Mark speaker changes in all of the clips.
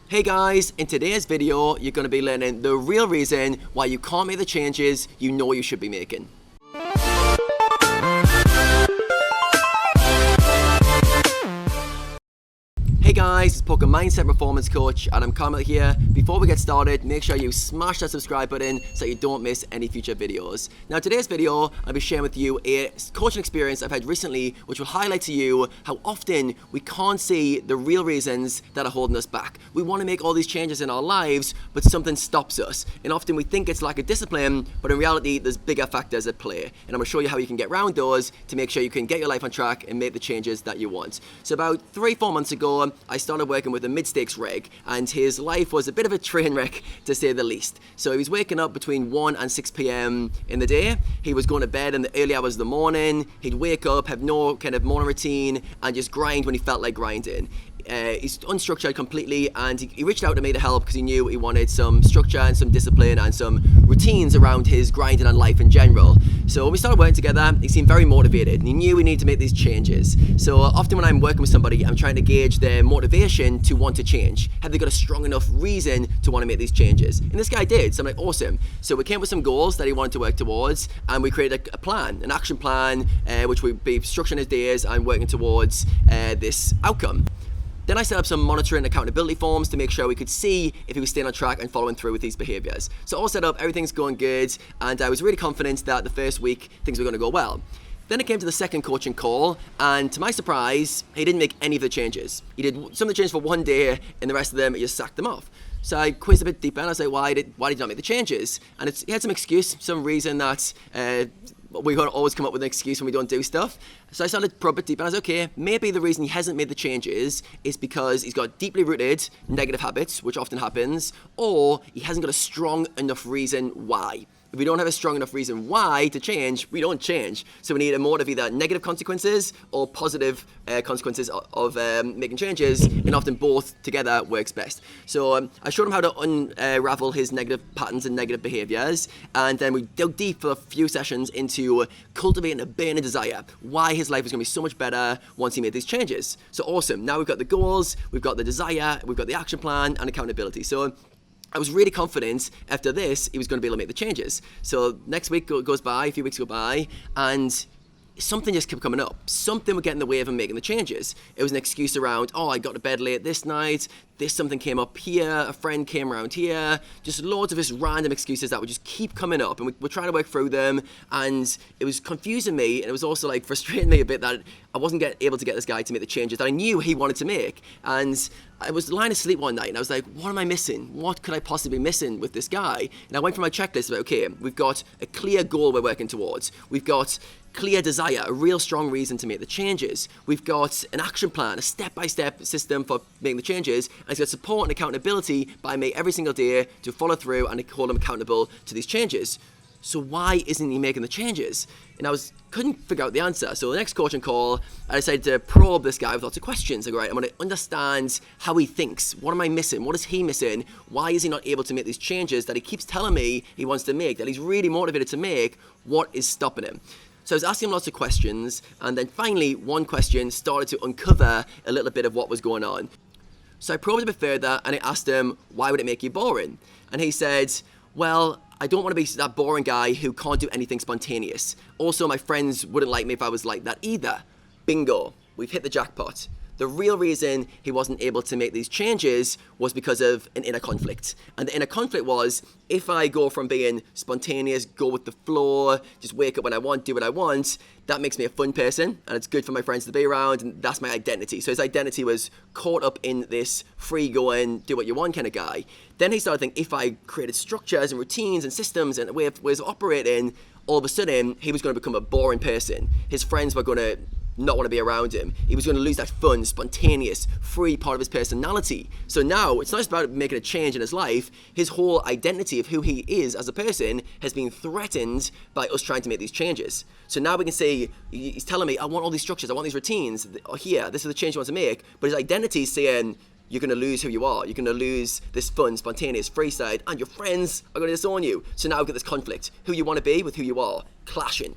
Speaker 1: Hey guys, in today's video, you're going to be learning the real reason why you can't make the changes you know you should be making. Hey guys, it's Poker Mindset Performance Coach, and I'm Carmel here. Before we get started, make sure you smash that subscribe button so you don't miss any future videos. Now, today's video, I'll be sharing with you a coaching experience I've had recently, which will highlight to you how often we can't see the real reasons that are holding us back. We want to make all these changes in our lives, but something stops us. And often we think it's lack of discipline, but in reality, there's bigger factors at play. And I'm going to show you how you can get around those to make sure you can get your life on track and make the changes that you want. So about 3-4 months ago, I started working with a mid-stakes reg, and his life was a bit of a train wreck, to say the least. So he was waking up between 1 and 6 p.m. in the day. He was going to bed in the early hours of the morning. He'd wake up, have no kind of morning routine, and just grind when he felt like grinding. He's unstructured completely, and he reached out to me to help because he knew he wanted some structure and some discipline and some routines around his grinding and life in general. So when we started working together, he seemed very motivated, and he knew we needed to make these changes. So often when I'm working with somebody, I'm trying to gauge their motivation to want to change. Have they got a strong enough reason to want to make these changes? And this guy did, so I'm like, awesome. So we came up with some goals that he wanted to work towards, and we created a plan, an action plan, which would be structuring his days and working towards this outcome. Then I set up some monitoring and accountability forms to make sure we could see if he was staying on track and following through with these behaviors. So all set up, everything's going good, and I was really confident that the first week things were going to go well. Then it came to the second coaching call, and to my surprise, he didn't make any of the changes. He did some of the changes for one day, and the rest of them, he just sacked them off. So I quizzed a bit deeper, and I was like, why did you not make the changes? And he had some excuse, some reason that we always come up with an excuse when we don't do stuff. So I started to probe it deep, and I was okay, maybe the reason he hasn't made the changes is because he's got deeply rooted negative habits, which often happens, or he hasn't got a strong enough reason why. If we don't have a strong enough reason why to change, we don't change. So we need a more of either negative consequences or positive consequences of making changes, and often both together works best. So I showed him how to unravel his negative patterns and negative behaviors, and then we dug deep for a few sessions into cultivating a burning desire, why his life is going to be so much better once he made these changes. So awesome, now we've got the goals, we've got the desire, we've got the action plan and accountability. So I was really confident after this he was going to be able to make the changes. So next week goes by, a few weeks go by, and something just kept coming up. Something would get in the way of him making the changes. It was an excuse around, oh, I got to bed late this night, something came up here, a friend came around here, just loads of just random excuses that would just keep coming up, and we're trying to work through them, and it was confusing me, and it was also like frustrating me a bit that I wasn't able to get this guy to make the changes that I knew he wanted to make. And I was lying asleep one night, and I was like, what am I missing? What could I possibly be missing with this guy? And I went through my checklist, like, okay, we've got a clear goal we're working towards. We've got clear desire, a real strong reason to make the changes. We've got an action plan, a step-by-step system for making the changes, and it's got support and accountability by me every single day to follow through and hold him accountable to these changes. So why isn't he making the changes? And I couldn't figure out the answer. So the next coaching call, I decided to probe this guy with lots of questions. I go, right, I'm going to understand how he thinks. What am I missing? What is he missing? Why is he not able to make these changes that he keeps telling me he wants to make, that he's really motivated to make? What is stopping him? So I was asking him lots of questions, and then finally one question started to uncover a little bit of what was going on. So I probed a bit further, and I asked him, why would it make you boring? And he said, well, I don't want to be that boring guy who can't do anything spontaneous. Also, my friends wouldn't like me if I was like that either. Bingo, we've hit the jackpot. The real reason he wasn't able to make these changes was because of an inner conflict. And the inner conflict was, if I go from being spontaneous, go with the flow, just wake up when I want, do what I want, that makes me a fun person, and it's good for my friends to be around, and that's my identity. So his identity was caught up in this free-going, do what you want kind of guy. Then he started thinking, if I created structures and routines and systems and ways of operating, all of a sudden, he was going to become a boring person. His friends were going to not want to be around him. He was going to lose that fun, spontaneous, free part of his personality. So now it's not just about making a change in his life. His whole identity of who he is as a person has been threatened by us trying to make these changes. So now we can say, he's telling me, I want all these structures, I want these routines, here, this is the change he wants to make. But his identity is saying, you're going to lose who you are. You're going to lose this fun, spontaneous, free side, and your friends are going to disown you. So now we've got this conflict. Who you want to be with who you are. Clashing.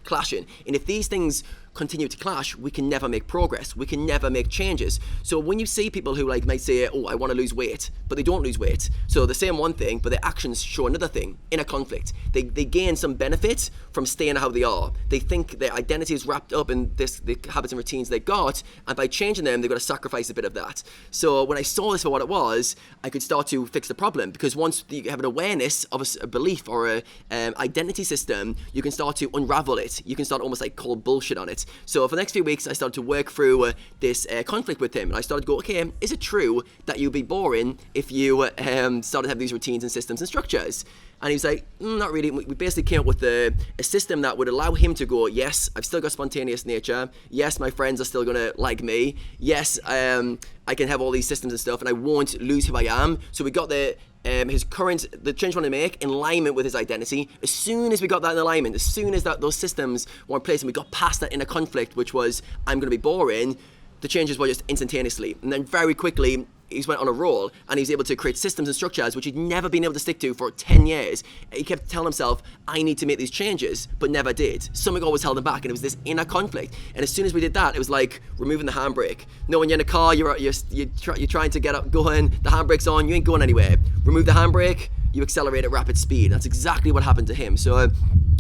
Speaker 1: And if these things continue to clash, we can never make progress. We can never make changes. So when you see people who like might say, oh, I want to lose weight, but they don't lose weight. So they're saying one thing, but their actions show another thing in a conflict. They gain some benefit from staying how they are. They think their identity is wrapped up in the habits and routines they got, and by changing them, they've got to sacrifice a bit of that. So when I saw this for what it was, I could start to fix the problem, because once you have an awareness of a belief or a identity system, you can start to unravel it. You can start almost like call bullshit on it. So for the next few weeks, I started to work through this conflict with him, and I started to go, okay, is it true that you'd be boring if you started to have these routines and systems and structures? And he was like, not really. We basically came up with a system that would allow him to go, yes, I've still got spontaneous nature. Yes, my friends are still going to like me. Yes, I can have all these systems and stuff, and I won't lose who I am. So we got the change we want to make in alignment with his identity. As soon as we got that in alignment, as soon as those systems were in place and we got past that inner conflict, which was, I'm going to be boring, the changes were just instantaneously. And then very quickly, he went on a roll, and he was able to create systems and structures which he'd never been able to stick to for 10 years. He kept telling himself, I need to make these changes, but never did. Something always held him back, and it was this inner conflict. And as soon as we did that, it was like removing the handbrake. No, when you're in a car, you're trying to get up going, the handbrake's on, you ain't going anywhere. Remove the handbrake, you accelerate at rapid speed. That's exactly what happened to him. So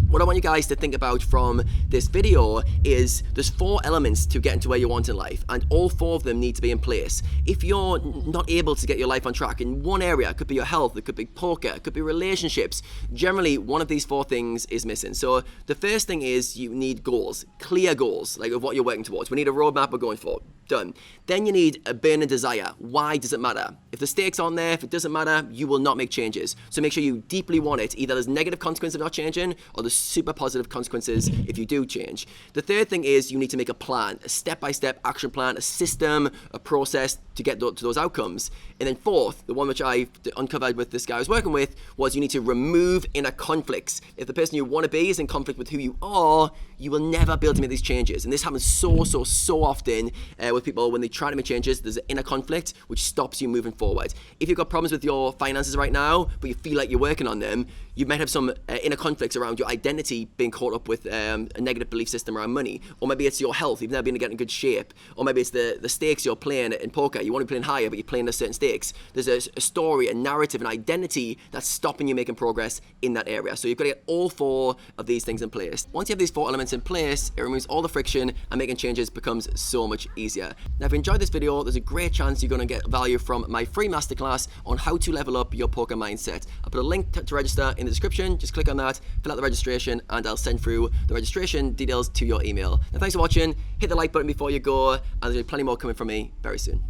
Speaker 1: what I want you guys to think about from this video is there's 4 elements to getting to where you want in life, and all 4 of them need to be in place. If you're not able to get your life on track in one area, it could be your health, it could be poker, it could be relationships, generally one of these 4 things is missing. So the first thing is you need goals, clear goals, like of what you're working towards. We need a roadmap we're going for. Done. Then you need a burning desire. Why does it matter? If the stakes aren't there, if it doesn't matter, you will not make changes. So make sure you deeply want it. Either there's negative consequences of not changing, or there's super positive consequences if you do change. The third thing is you need to make a plan, a step-by-step action plan, a system, a process to get to those outcomes. And then fourth, the one which I uncovered with this guy I was working with, was you need to remove inner conflicts. If the person you want to be is in conflict with who you are, you will never be able to make these changes. And this happens so often with people when they try to make changes. There's an inner conflict which stops you moving forward. If you've got problems with your finances right now, but you feel like you're working on them, you might have some inner conflicts around your identity being caught up with a negative belief system around money. Or maybe it's your health, you've never been getting in good shape. Or maybe it's the stakes you're playing in poker. You want to be playing higher, but you're playing at certain stakes. There's a story, a narrative, an identity that's stopping you making progress in that area. So you've got to get all 4 of these things in place. Once you have these 4 elements in place, it removes all the friction, and making changes becomes so much easier. Now, if you enjoyed this video, there's a great chance you're going to get value from my free masterclass on how to level up your poker mindset. I'll put a link to register in the description. Just click on that, fill out the registration, and I'll send through the registration details to your email. Now, thanks for watching. Hit the like button before you go, and there'll be plenty more coming from me very soon.